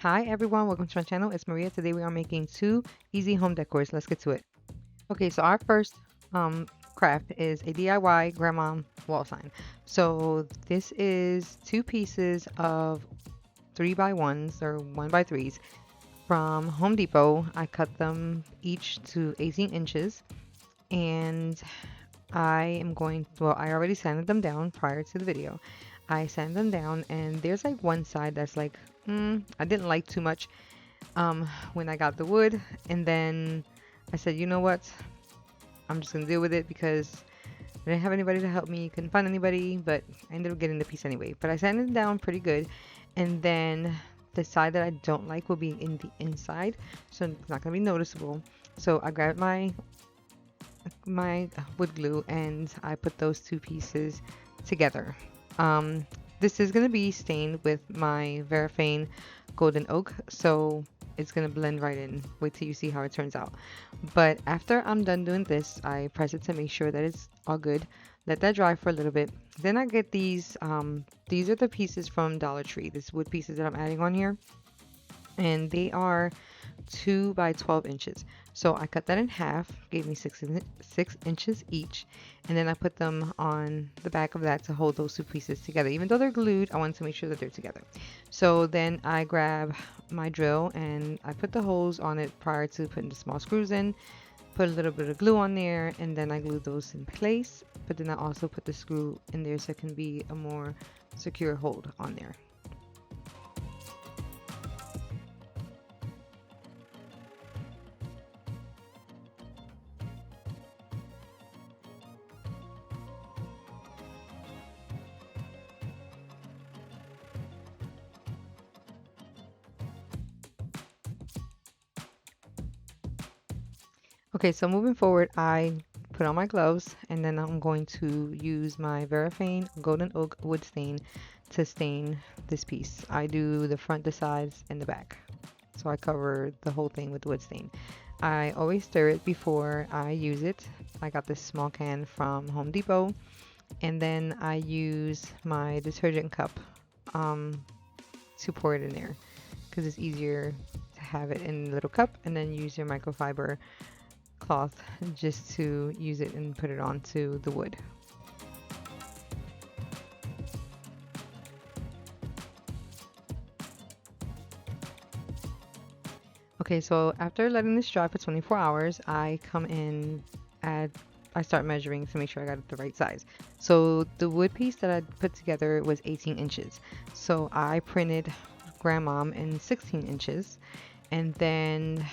Hi everyone, welcome to my channel. It's Maria. Today we are making two easy home decors. Let's get to it. Okay, so our first craft is a DIY grandma wall sign. So this is two pieces of 3x1s or 1x3s from Home Depot. I cut them each to 18 inches and I am going, well, I already sanded them down prior to the video. I sanded them down and there's like one side that's like, I didn't like too much when I got the wood, and then I said, you know what, I'm just gonna deal with it because I didn't have anybody to help me, couldn't find anybody, but I ended up getting the piece anyway. But I sanded it down pretty good, and then the side that I don't like will be in the inside, so it's not gonna be noticeable. So I grabbed my wood glue and I put those two pieces together. Um, this is going to be stained with my Varathane Golden Oak, so it's going to blend right in. Wait till you see how it turns out. But after I'm done doing this, I press it to make sure that it's all good. Let that dry for a little bit. Then I get these are the pieces from Dollar Tree, these wood pieces that I'm adding on here. And they are 2 by 12 inches. So I cut that in half, gave me 6 inches each, and then I put them on the back of that to hold those two pieces together. Even though they're glued, I wanted to make sure that they're together. So then I grab my drill and I put the holes on it prior to putting the small screws in, put a little bit of glue on there, and then I glue those in place. But then I also put the screw in there so it can be a more secure hold on there. Okay, so moving forward, I put on my gloves and then I'm going to use my Varathane Golden Oak wood stain to stain this piece. I do the front, the sides, and the back. So I cover the whole thing with wood stain. I always stir it before I use it. I got this small can from Home Depot, and then I use my detergent cup to pour it in there because it's easier to have it in a little cup and then use your microfiber cloth just to use it and put it onto the wood. Okay, so after letting this dry for 24 hours, I come in, I start measuring to make sure I got it the right size. So the wood piece that I put together was 18 inches. So I printed Grandma in 16 inches. And then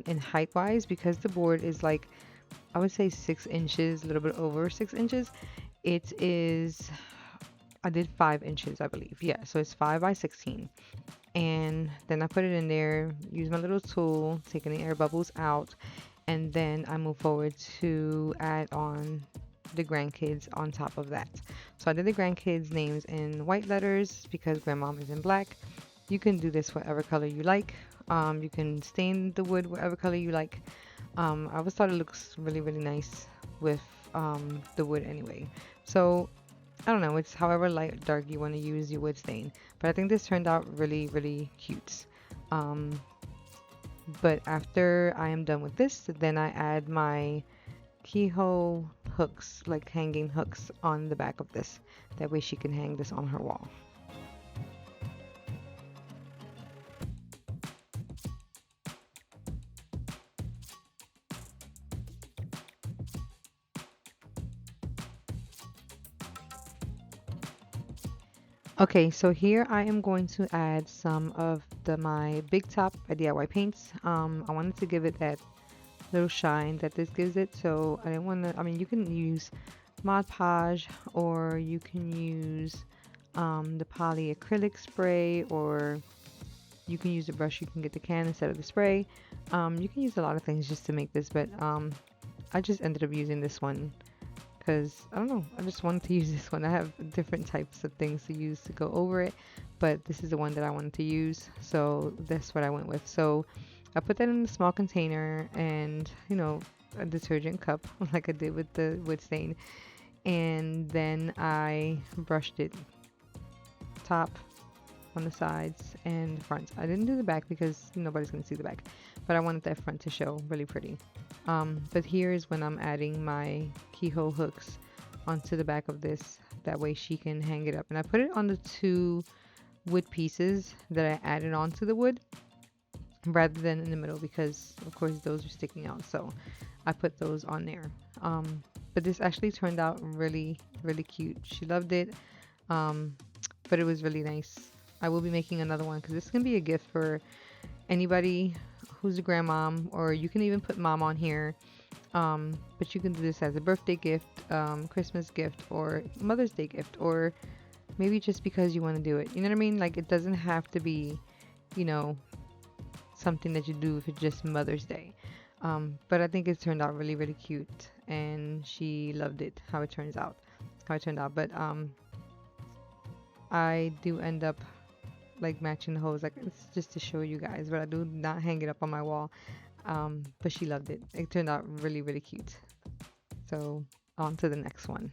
in height wise, because the board is like, I would say 6 inches, a little bit over 6 inches, it is, I did 5 inches, I believe. Yeah, so it's 5 by 16. And then I put it in there, use my little tool, taking the air bubbles out, and then I move forward to add on the grandkids on top of that. So I did the grandkids names in white letters because grandma is in black. You can do this whatever color you like. You can stain the wood whatever color you like. I always thought it looks really, really nice with the wood anyway. So I don't know, it's however light or dark you want to use your wood stain. But I think this turned out really, really cute. Um, but after I am done with this, then I add my keyhole hooks, like hanging hooks on the back of this. That way she can hang this on her wall. Okay, so here I am going to add some of my Big Top by DIY paints. I wanted to give it that little shine that this gives it, so I didn't want to, I mean, you can use Mod Podge or you can use the polyacrylic spray, or you can use a brush, you can get the can instead of the spray. You can use a lot of things just to make this, but I just ended up using this one because I don't know, I just wanted to use this one. I have different types of things to use to go over it, but this is the one that I wanted to use, so that's what I went with. So I put that in a small container and, you know, a detergent cup like I did with the wood stain, and then I brushed it top, on the sides and the front. I didn't do the back because nobody's gonna see the back, but I wanted that front to show really pretty. But here is when I'm adding my keyhole hooks onto the back of this. That way she can hang it up. And I put it on the 2 wood pieces that I added onto the wood rather than in the middle because of course those are sticking out. So I put those on there. But this actually turned out really, really cute. She loved it. But it was really nice. I will be making another one because this can be a gift for anybody who's a grandmom, or you can even put mom on here. But you can do this as a birthday gift, Christmas gift, or Mother's Day gift, or maybe just because you want to do it. You know what I mean? Like it doesn't have to be, you know, something that you do for just Mother's Day. But I think it turned out really, really cute, and she loved it. How it turns out, how it turned out. But I do end up like matching the hose. Like it's just to show you guys, but I do not hang it up on my wall. But she loved it. It turned out really, really cute. So on to the next one.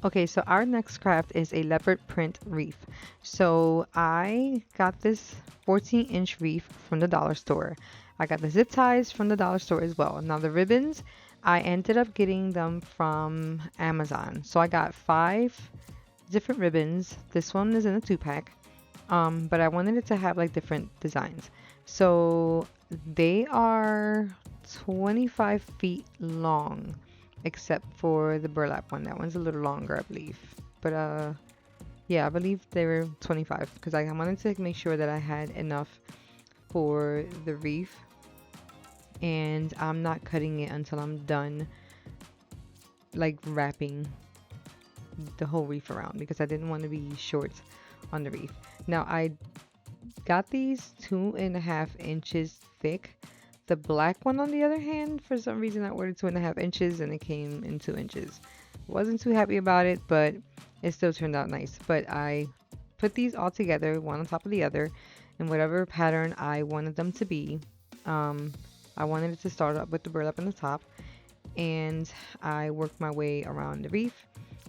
Okay, so our next craft is a leopard print wreath. So I got this 14-inch wreath from the dollar store. I got the zip ties from the dollar store as well. Now the ribbons, I ended up getting them from Amazon. So I got 5 different ribbons. This one is in a 2-pack. But I wanted it to have like different designs. So they are 25 feet long, except for the burlap one. That one's a little longer, I believe. But yeah, I believe they were 25 because I wanted to make sure that I had enough for the wreath, and I'm not cutting it until I'm done like wrapping the whole wreath around because I didn't want to be short on the wreath. Now I got these 2.5 inches thick. The black one, on the other hand, for some reason I ordered 2.5 inches and it came in 2 inches. Wasn't too happy about it, but it still turned out nice. But I put these all together, one on top of the other, in whatever pattern I wanted them to be. I wanted it to start up with the burlap on the top, and I worked my way around the wreath.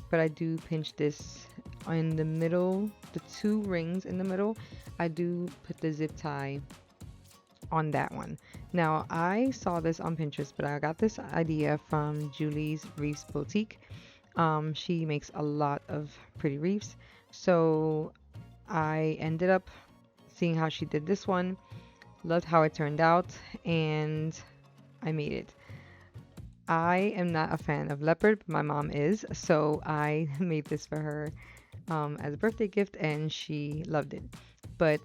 But I do pinch this in the middle, the 2 rings in the middle. I do put the zip tie on that one. Now I saw this on Pinterest, but I got this idea from Julie's Wreaths Boutique. She makes a lot of pretty wreaths, so I ended up seeing how she did this one, loved how it turned out, and I made it. I am not a fan of leopard, but my mom is, so I made this for her as a birthday gift, and she loved it. But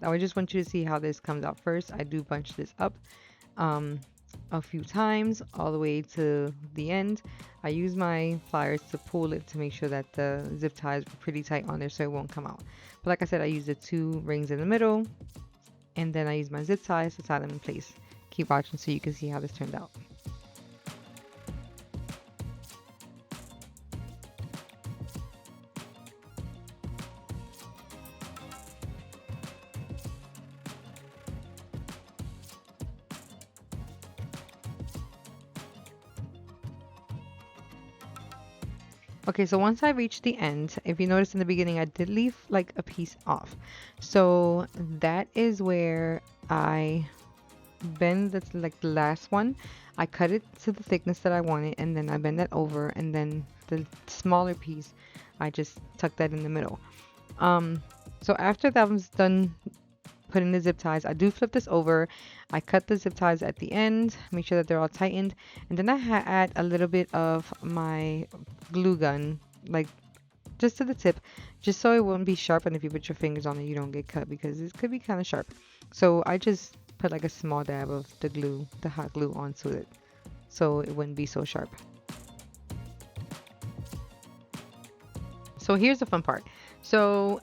I just want you to see how this comes out first. I do bunch this up a few times all the way to the end. I use my pliers to pull it to make sure that the zip ties are pretty tight on there so it won't come out. But like I said, I use the 2 rings in the middle, and then I use my zip ties to tie them in place. Keep watching so you can see how this turned out. Okay, so once I reached the end, if you notice in the beginning, I did leave like a piece off. So that is where I bend, that's like the last one. I cut it to the thickness that I wanted, and then I bend that over, and then the smaller piece, I just tuck that in the middle. So after that was done putting the zip ties, I do flip this over. I cut the zip ties at the end, make sure that they're all tightened, and then I add a little bit of my glue gun, like just to the tip, just so it won't be sharp, and if you put your fingers on it you don't get cut because it could be kind of sharp. So I just put like a small dab of the glue, the hot glue, onto it so it wouldn't be so sharp. So here's the fun part. So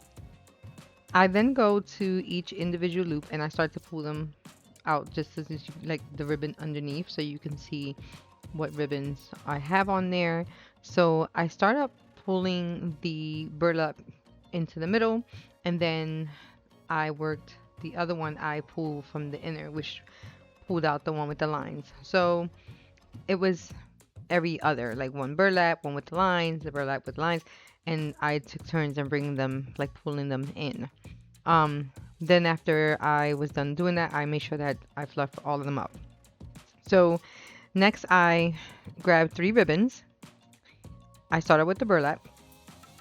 I then go to each individual loop and I start to pull them out just as like the ribbon underneath, so you can see what ribbons I have on there. So I start up pulling the burlap into the middle, and then I worked the other one, I pulled from the inner, which pulled out the one with the lines. So it was every other, like one burlap, one with the lines, the burlap with lines, and I took turns and bringing them, like pulling them in. Then after I was done doing that, I made sure that I fluffed all of them up. So next I grabbed 3 ribbons. I started with the burlap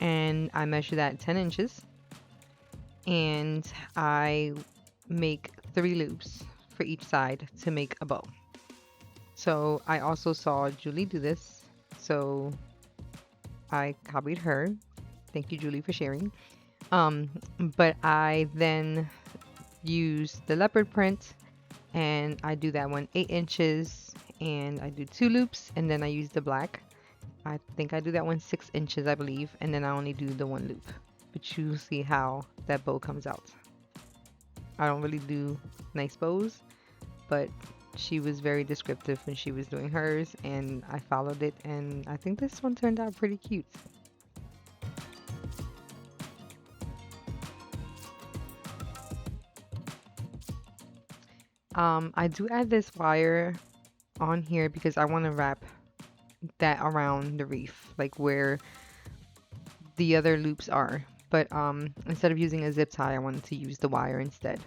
and I measured that 10 inches and I make 3 loops for each side to make a bow. So I also saw Julie do this, so I copied her. Thank you, Julie, for sharing. But I then use the leopard print and I do that one 8 inches and I do 2 loops and then I use the black. I think I do that one 6 inches, I believe, and then I only do the 1 loop. But you see how that bow comes out. I don't really do nice bows, but she was very descriptive when she was doing hers and I followed it and I think this one turned out pretty cute. I do add this wire on here because I want to wrap that around the wreath, like where the other loops are. But instead of using a zip tie, I wanted to use the wire instead.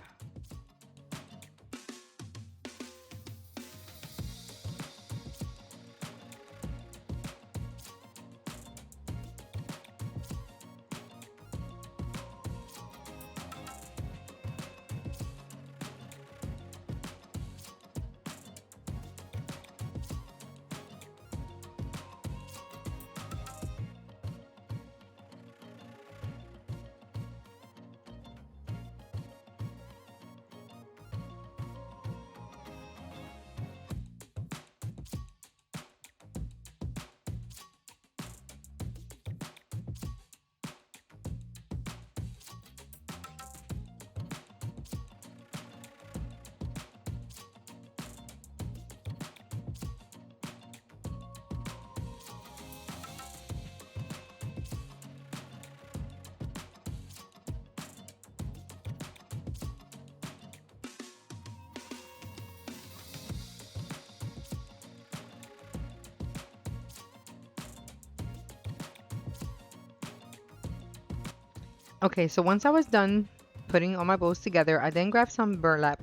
Okay, so once I was done putting all my bows together, I then grabbed some burlap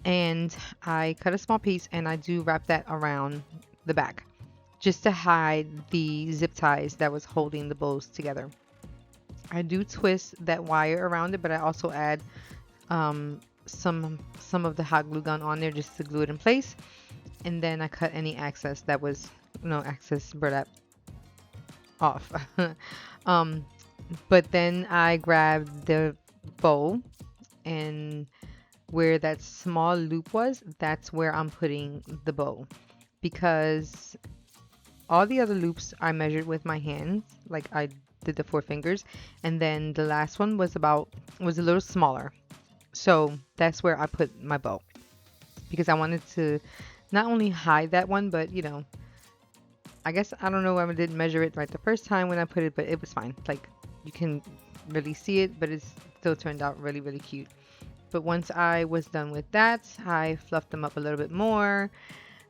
and I cut a small piece and I do wrap that around the back just to hide the zip ties that was holding the bows together. I do twist that wire around it, but I also add some of the hot glue gun on there just to glue it in place. And then I cut any excess that was excess burlap off. um, but then I grabbed the bow and where that small loop was, that's where I'm putting the bow because all the other loops I measured with my hands, like I did the 4 fingers, and then the last one was a little smaller. So that's where I put my bow because I wanted to not only hide that one, but I guess I don't know why I didn't measure it right the first time when I put it, but it was fine. Like you can really see it, but it still turned out really, really cute. But once I was done with that, I fluffed them up a little bit more,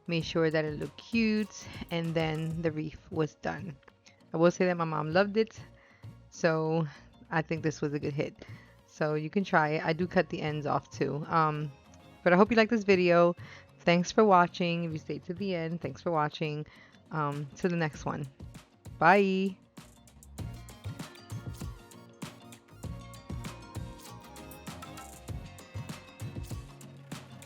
made sure that it looked cute, and then the wreath was done. I will say that my mom loved it, so I think this was a good hit. So you can try it. I do cut the ends off too. But I hope you like this video. Thanks for watching. If you stayed to the end, thanks for watching. To the next one. Bye.